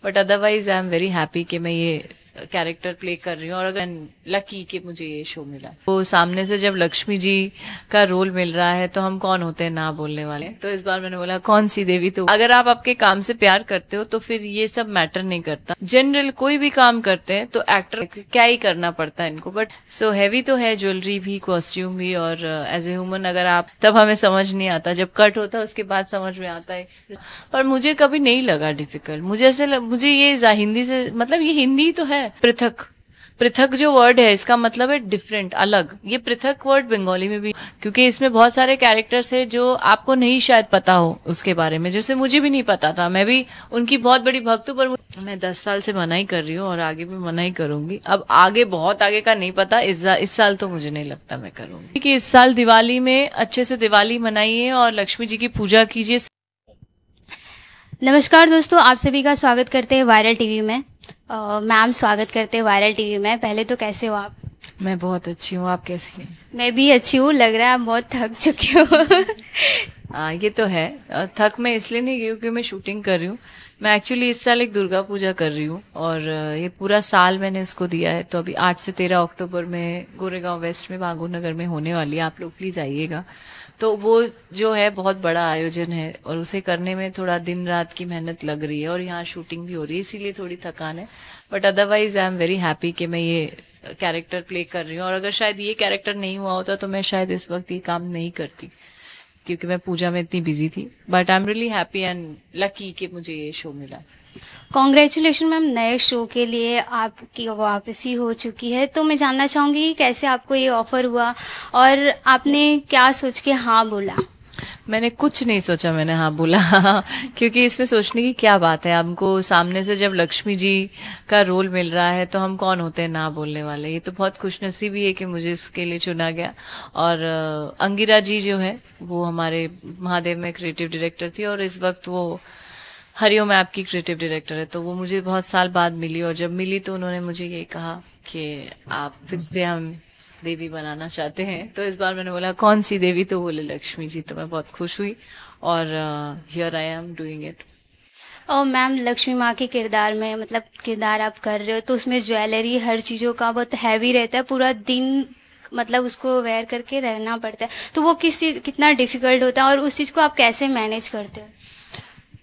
But otherwise I am very happy कि मैं ये कैरेक्टर प्ले कर रही हूँ और अगर लकी कि मुझे ये शो मिला। तो सामने से जब लक्ष्मी जी का रोल मिल रहा है तो हम कौन होते हैं ना बोलने वाले। तो इस बार मैंने बोला कौन सी देवी। तो अगर आप आपके काम से प्यार करते हो तो फिर ये सब मैटर नहीं करता। जनरल कोई भी काम करते हैं तो एक्टर क्या ही करना पड़ता है इनको। बट सो हैवी तो है, ज्वेलरी भी, कॉस्ट्यूम भी, और एज ए ह्यूमन अगर आप, तब हमें समझ नहीं आता, जब कट होता है उसके बाद समझ में आता है। पर मुझे कभी नहीं लगा डिफिकल्ट। मुझे मुझे ये हिंदी से मतलब ये हिंदी तो है। पृथक, पृथक जो वर्ड है इसका मतलब है डिफरेंट, अलग। ये पृथक वर्ड बंगाली में भी, क्योंकि इसमें बहुत सारे कैरेक्टर्स है जो आपको नहीं शायद पता हो उसके बारे में, जैसे मुझे भी नहीं पता था। मैं भी उनकी बहुत बड़ी भक्त हूँ, पर मैं 10 साल से मना ही कर रही हूँ और आगे भी मना ही करूंगी। अब आगे, बहुत आगे का नहीं पता। इस साल तो मुझे नहीं लगता मैं करूंगी। कि इस साल दिवाली में अच्छे से दिवाली मनाइए और लक्ष्मी जी की पूजा कीजिए। नमस्कार दोस्तों, आप सभी का स्वागत करते हैं वायरल टीवी में। मैम, स्वागत करते हैं वायरल टीवी में। पहले तो कैसे हो आप? मैं बहुत अच्छी हूँ, आप कैसी हैं? मैं भी अच्छी हूँ। लग रहा है आप बहुत थक चुकी हो। ये तो है। थक मैं इसलिए नहीं गई क्योंकि मैं शूटिंग कर रही हूँ। मैं एक्चुअली इस साल एक दुर्गा पूजा कर रही हूँ और ये पूरा साल मैंने इसको दिया है। तो अभी 8 से 13 अक्टूबर में गोरेगांव वेस्ट में बांगू नगर में होने वाली है। आप लोग प्लीज आइएगा। तो वो जो है बहुत बड़ा आयोजन है और उसे करने में थोड़ा दिन रात की मेहनत लग रही है और यहाँ शूटिंग भी हो रही है, इसीलिए थोड़ी थकान है। But otherwise I am very happy कि मैं ये कैरेक्टर प्ले कर रही हूँ। और अगर शायद ये कैरेक्टर नहीं हुआ होता तो मैं शायद इस वक्त ये काम नहीं करती, क्योंकि मैं पूजा में इतनी बिजी थी। But I am really happy and lucky कि मुझे ये शो मिला। कॉन्ग्रेचुलेशन मैम, नए शो के लिए आपकी वापसी हो चुकी है। तो मैं जानना चाहूँगी कि कैसे आपको ये ऑफर हुआ और आपने क्या सोच के हाँ बोला? मैंने कुछ नहीं सोचा, मैंने हाँ बोला। क्योंकि इसमें सोचने की क्या बात है। हमको सामने से जब लक्ष्मी जी का रोल मिल रहा है तो हम कौन होते हैं ना बोलने वाले। ये तो बहुत खुशनसीबी है कि मुझे इसके लिए चुना गया। और अंगिरा जी जो है वो हमारे महादेव में क्रिएटिव डायरेक्टर थी और इस वक्त वो हरिओम ऐप की क्रिएटिव डायरेक्टर है। तो वो मुझे बहुत साल बाद मिली और जब मिली तो उन्होंने मुझे ये कहा कि आप फिर से हम देवी बनाना चाहते हैं। तो इस बार मैंने बोला कौन सी देवी, तो बोले लक्ष्मी जी। तो मैं बहुत खुश हुई और here I am doing it. और मैम, लक्ष्मी माँ के किरदार में, मतलब किरदार आप कर रहे हो, तो उसमें ज्वेलरी हर चीज़ों का बहुत हैवी रहता है। पूरा दिन मतलब उसको वेयर करके रहना पड़ता है। तो वो कितना डिफिकल्ट होता है और उस चीज़ को आप कैसे मैनेज करते हो?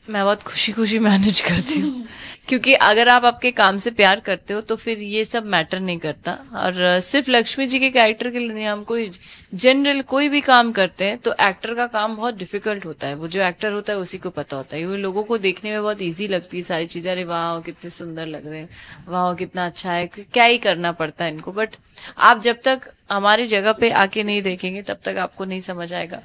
मैं बहुत खुशी खुशी मैनेज करती हूँ। क्योंकि अगर आप आपके काम से प्यार करते हो तो फिर ये सब मैटर नहीं करता। और सिर्फ लक्ष्मी जी के कैरेक्टर के लिए नहीं, हम कोई जनरल कोई भी काम करते हैं तो एक्टर का काम बहुत डिफिकल्ट होता है। वो जो एक्टर होता है उसी को पता होता है। ये लोगों को देखने में बहुत इजी लगती है सारी चीजें। अरे वाह कितने सुंदर लग रहे हैं, वाह कितना अच्छा है, क्या ही करना पड़ता है इनको। बट आप जब तक हमारी जगह पे आके नहीं देखेंगे तब तक आपको नहीं समझ आएगा।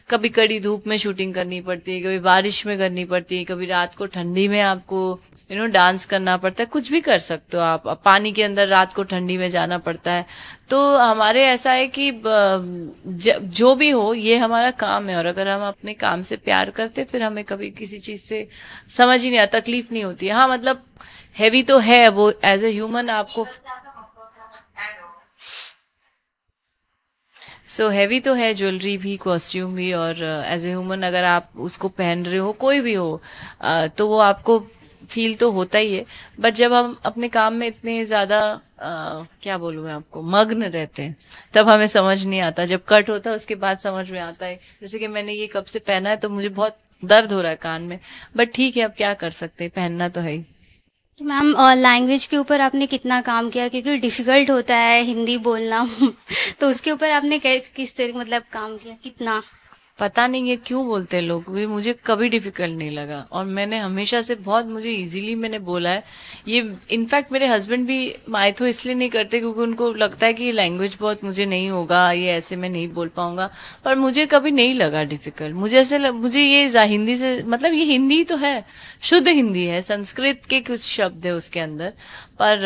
कभी कड़ी धूप में शूटिंग करनी पड़ती है, कभी बारिश में करनी पड़ती है, कभी रात को ठंडी में आपको डांस करना पड़ता है। कुछ भी कर सकते हो आप। पानी के अंदर रात को ठंडी में जाना पड़ता है। तो हमारे ऐसा है कि जो भी हो ये हमारा काम है और अगर हम अपने काम से प्यार करते फिर हमें कभी किसी चीज से समझ ही नहीं आता, तकलीफ नहीं होती है। हाँ मतलब हैवी तो है वो, एज ए ह्यूमन आपको हैवी तो है, ज्वेलरी भी, कॉस्ट्यूम भी, और एज ए ह्यूमन अगर आप उसको पहन रहे हो, कोई भी हो, तो वो आपको फील तो होता ही है। बट जब हम अपने काम में इतने ज्यादा क्या बोलूं मैं आपको, मग्न रहते हैं तब हमें समझ नहीं आता। जब कट होता है उसके बाद समझ में आता है। जैसे कि मैंने ये कब से पहना है तो मुझे बहुत दर्द हो रहा है कान में, बट ठीक है अब क्या कर सकते हैं, पहनना तो है ही। तो मैम, लैंग्वेज के ऊपर आपने कितना काम किया, क्योंकि डिफिकल्ट होता है हिंदी बोलना। तो उसके ऊपर आपने किस तरह मतलब काम किया, कितना? पता नहीं है क्यों बोलते हैं लोग, मुझे कभी डिफिकल्ट नहीं लगा और मैंने हमेशा से बहुत, मुझे इजीली मैंने बोला है ये। इनफैक्ट मेरे हस्बैंड भी माइथो इसलिए नहीं करते क्योंकि उनको लगता है कि लैंग्वेज बहुत मुझे नहीं होगा, ये ऐसे मैं नहीं बोल पाऊंगा। पर मुझे कभी नहीं लगा डिफिकल्ट। मुझे ऐसे मुझे ये हिंदी से मतलब ये हिंदी तो है, शुद्ध हिंदी है, संस्कृत के कुछ शब्द है उसके अंदर, पर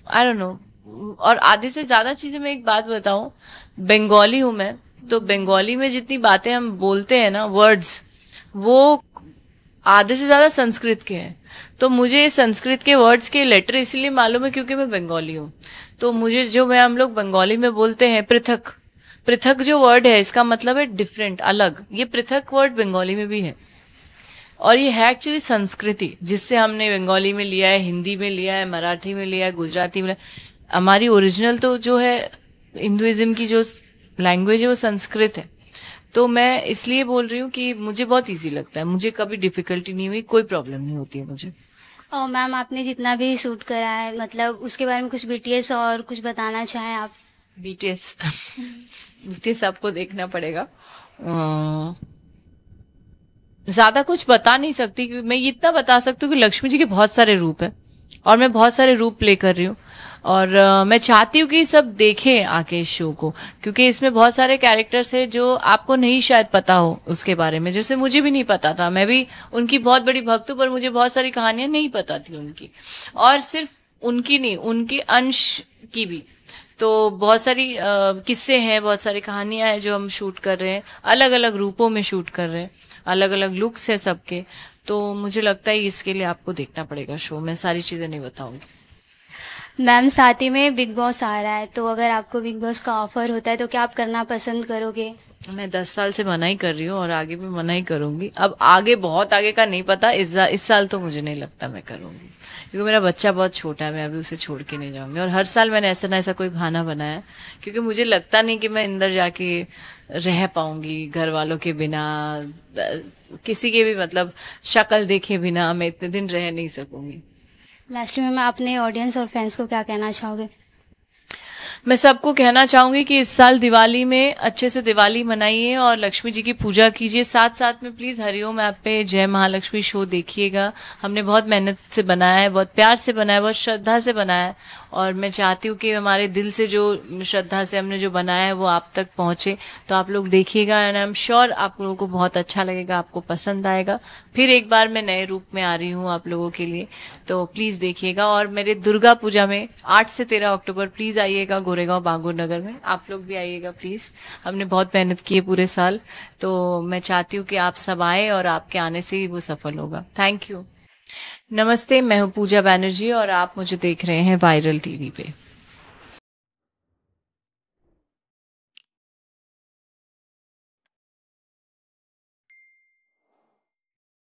आई डोंट नो। और आधे से ज्यादा चीजें, मैं एक बात बताऊं, बंगाली हूं मैं, तो बंगाली में जितनी बातें हम बोलते हैं ना, वर्ड्स, वो आधे से ज्यादा संस्कृत के हैं। तो मुझे संस्कृत के वर्ड्स के लेटर इसीलिए मालूम है क्योंकि मैं बंगाली हूँ। तो मुझे जो मैं हम लोग बंगाली में बोलते हैं पृथक, पृथक जो वर्ड है इसका मतलब है डिफरेंट, अलग। ये पृथक वर्ड बंगाली में भी है। और ये है एक्चुअली संस्कृति, जिससे हमने बंगाली में लिया है, हिंदी में लिया है, मराठी में लिया है, गुजराती में लिया है। हमारी ओरिजिनल तो जो है हिंदुइज्म की जो लैंग्वेज है वो संस्कृत है। तो मैं इसलिए बोल रही हूँ कि मुझे बहुत इजी लगता है, मुझे कभी डिफिकल्टी नहीं हुई, कोई प्रॉब्लम नहीं होती है मुझे। और मैम आपने जितना भी शूट करा है मतलब उसके बारे में कुछ बीटीएस और कुछ बताना चाहें आप? बीटीएस बीटीएस आपको देखना पड़ेगा। ज्यादा कुछ बता नहीं सकती, क्योंकि मैं इतना बता सकती हूँ कि लक्ष्मी जी के बहुत सारे रूप है और मैं बहुत सारे रूप प्ले कर रही हूँ। और मैं चाहती हूँ कि सब देखें आके इस शो को, क्योंकि इसमें बहुत सारे कैरेक्टर्स हैं जो आपको नहीं शायद पता हो उसके बारे में, जैसे मुझे भी नहीं पता था। मैं भी उनकी बहुत बड़ी भक्त हूँ, पर मुझे बहुत सारी कहानियां नहीं पता थी उनकी, और सिर्फ उनकी नहीं, उनके अंश की भी। तो बहुत सारी किस्से हैं, बहुत सारी कहानियां हैं जो हम शूट कर रहे हैं, अलग अलग रूपों में शूट कर रहे हैं, अलग अलग लुक्स है सबके। तो मुझे लगता है इसके लिए आपको देखना पड़ेगा शो, मैं सारी चीजें नहीं बताऊंगी। मैम साथ ही में बिग बॉस आ रहा है, तो अगर आपको बिग बॉस का ऑफर होता है तो क्या आप करना पसंद करोगे? मैं 10 साल से मना ही कर रही हूँ और आगे भी मना ही करूंगी। अब आगे, बहुत आगे का नहीं पता, इस साल तो मुझे नहीं लगता मैं करूंगी, क्योंकि मेरा बच्चा बहुत छोटा है, मैं अभी उसे छोड़ के नहीं जाऊंगी। और हर साल मैंने ऐसा ना ऐसा कोई बहाना बनाया, क्योंकि मुझे लगता नहीं कि मैं अंदर जाके रह पाऊंगी घर वालों के बिना, किसी के भी मतलब शक्ल देखे बिना मैं इतने दिन रह नहीं सकूंगी। लास्टली में अपने ऑडियंस और फैंस को क्या कहना चाहोगे? मैं सबको कहना चाहूंगी कि इस साल दिवाली में अच्छे से दिवाली मनाइए और लक्ष्मी जी की पूजा कीजिए। साथ साथ में प्लीज हरिओम ऐप पे जय महालक्ष्मी शो देखिएगा। हमने बहुत मेहनत से बनाया है, बहुत प्यार से बनाया है, बहुत श्रद्धा से बनाया है, और मैं चाहती हूँ कि हमारे दिल से जो श्रद्धा से हमने जो बनाया है वो आप तक पहुंचे। तो आप लोग देखिएगा एंड आई एम श्योर आप लोगों को बहुत अच्छा लगेगा, आपको पसंद आएगा। फिर एक बार मैं नए रूप में आ रही हूँ आप लोगों के लिए, तो प्लीज देखिएगा। और मेरे दुर्गा पूजा में 8 से 13 अक्टूबर प्लीज आइएगा गोरेगांव बांगुर नगर में, आप लोग भी आइएगा प्लीज। हमने बहुत मेहनत की है पूरे साल, तो मैं चाहती हूँ कि आप सब आए और आपके आने से ही वो सफल होगा। Thank you. नमस्ते, मैं हूँ पूजा बैनर्जी और आप मुझे देख रहे हैं वायरल टीवी पे।